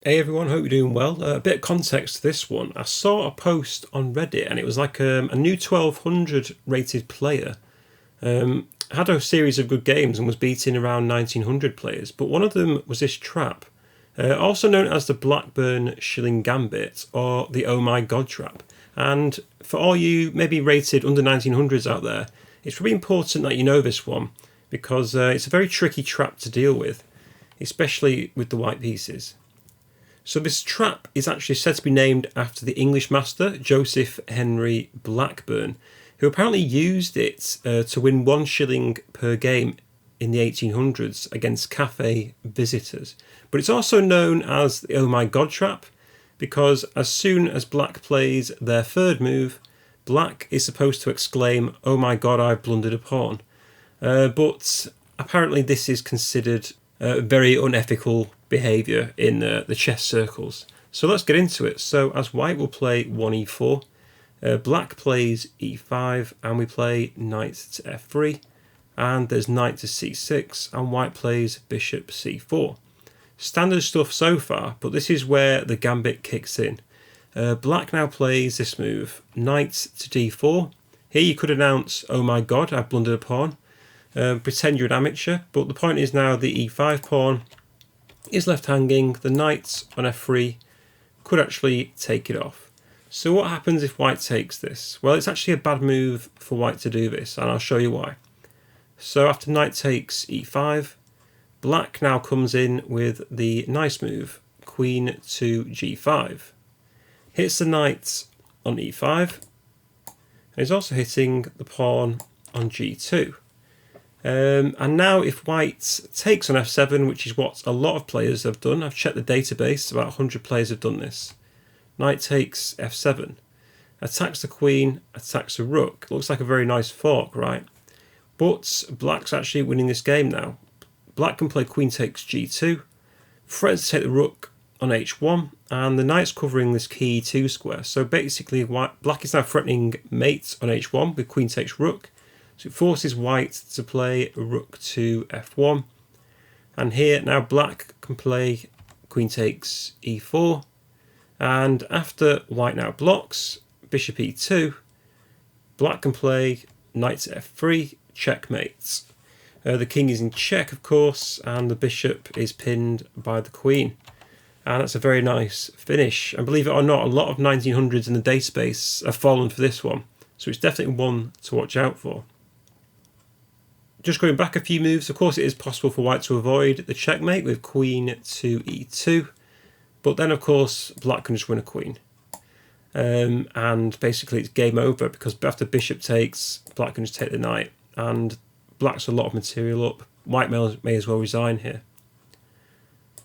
Hey everyone, hope you're doing well. A bit of context to this one. I saw a post on Reddit and it was like a new 1200 rated player. Had a series of good games and was beating around 1900 players, but one of them was this trap, also known as the Blackburne Shilling Gambit or the Oh My God trap. And for all you maybe rated under 1900s out there, it's really important that you know this one because it's a very tricky trap to deal with, especially with the white pieces. So this trap is actually said to be named after the English master Joseph Henry Blackburne, who apparently used it to win 1 shilling per game in the 1800s against café visitors. But it's also known as the Oh My God trap because as soon as black plays their third move, black is supposed to exclaim, "Oh my God, I've blundered a pawn." But apparently this is considered very unethical behaviour in the chess circles. So let's get into it. So as white will play 1e4, black plays e5, and we play knight to f3, and there's knight to c6, and white plays bishop c4. Standard stuff so far, but this is where the gambit kicks in. Black now plays this move, knight to d4. Here you could announce, "Oh my God, I've blundered a pawn." Pretend you're an amateur, but the point is now the e5 pawn is left hanging. The knight on f3 could actually take it off. So what happens if white takes this? Well, it's actually a bad move for white to do this, and I'll show you why. So after knight takes e5, black now comes in with the nice move, queen to g5. Hits the knight on e5, and is also hitting the pawn on g2. And now if white takes on f7, which is what a lot of players have done, I've checked the database, about 100 players have done this. Knight takes f7, attacks the queen, attacks the rook. Looks like a very nice fork, right? But black's actually winning this game now. Black can play queen takes g2, threatens to take the rook on h1, and the knight's covering this Qe2 square. So basically black is now threatening mate on h1 with queen takes rook. So it forces white to play rook to f1. And here now black can play queen takes e4. And after white now blocks, bishop e2, black can play knight to f3, checkmate. The king is in check, of course, and the bishop is pinned by the queen. And that's a very nice finish. And believe it or not, a lot of 1900s in the database have fallen for this one. So it's definitely one to watch out for. Just going back a few moves, of course it is possible for white to avoid the checkmate with queen to e2, but then of course black can just win a queen. And basically it's game over because after bishop takes, black can just take the knight, and black's a lot of material up. White may as well resign here.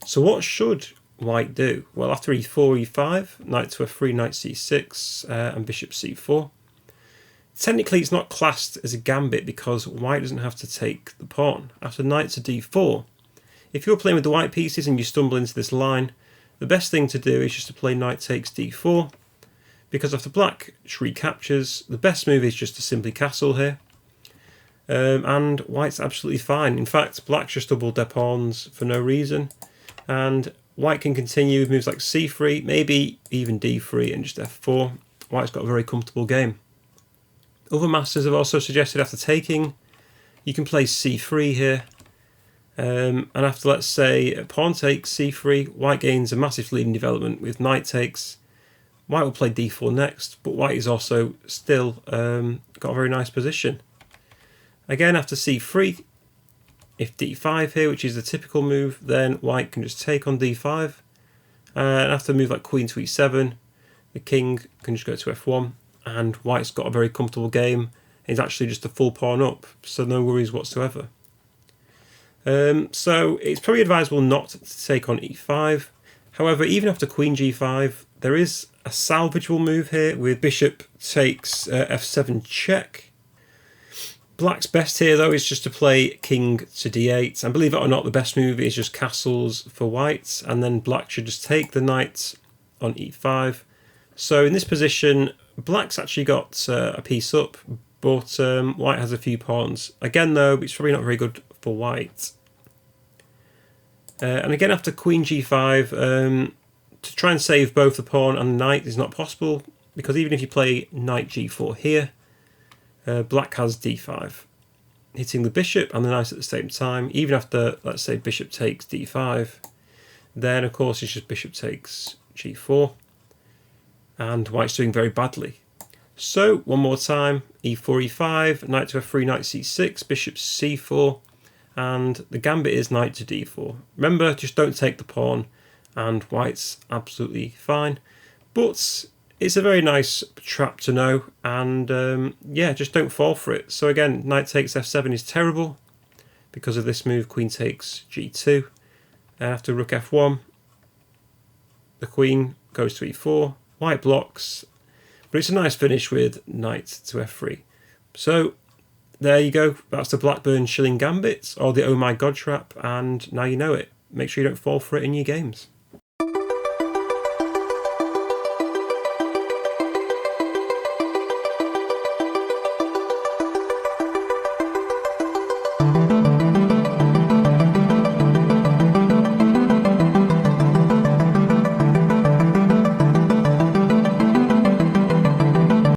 So what should white do? Well, after e4, e5, knight to f3, knight c6, and bishop c4. Technically it's not classed as a gambit because white doesn't have to take the pawn. After knight to d4, if you're playing with the white pieces and you stumble into this line, the best thing to do is just to play knight takes d4, because after black recaptures, the best move is just to simply castle here. And white's absolutely fine. In fact, black's just doubled their pawns for no reason, and white can continue with moves like c3, maybe even d3 and just f4. White's got a very comfortable game. Other masters have also suggested after taking, you can play c3 here, and after, let's say, pawn takes c3, white gains a massive lead in development with knight takes. White will play d4 next, but white is also still got a very nice position. Again, after c3, if d5 here, which is the typical move, then white can just take on d5, and after a move like queen to e7, the king can just go to f1. And white's got a very comfortable game. It's actually just a full pawn up, so no worries whatsoever. So it's probably advisable not to take on e5. However, even after queen g5, there is a salvageable move here with bishop takes f7 check. Black's best here though is just to play king to d8, and believe it or not, the best move is just castles for white, and then black should just take the knight on e5. So in this position, black's actually got a piece up, but white has a few pawns. Again though, it's probably not very good for white. And again after queen g5, to try and save both the pawn and the knight is not possible, because even if you play knight g4 here, black has d5, hitting the bishop and the knight at the same time. Even after, let's say, bishop takes d5, then of course it's just bishop takes g4, and white's doing very badly. So one more time, e4, e5, knight to f3, knight c6, bishop c4, and the gambit is knight to d4. Remember, just don't take the pawn, and white's absolutely fine. But it's a very nice trap to know, and yeah, just don't fall for it. So again, knight takes f7 is terrible because of this move. Queen takes g2, and after rook f1, the queen goes to e4. White blocks, but it's a nice finish with knight to f3. So there you go. That's the Blackburne Shilling Gambit, or the Oh My God trap, and now you know it. Make sure you don't fall for it in your games.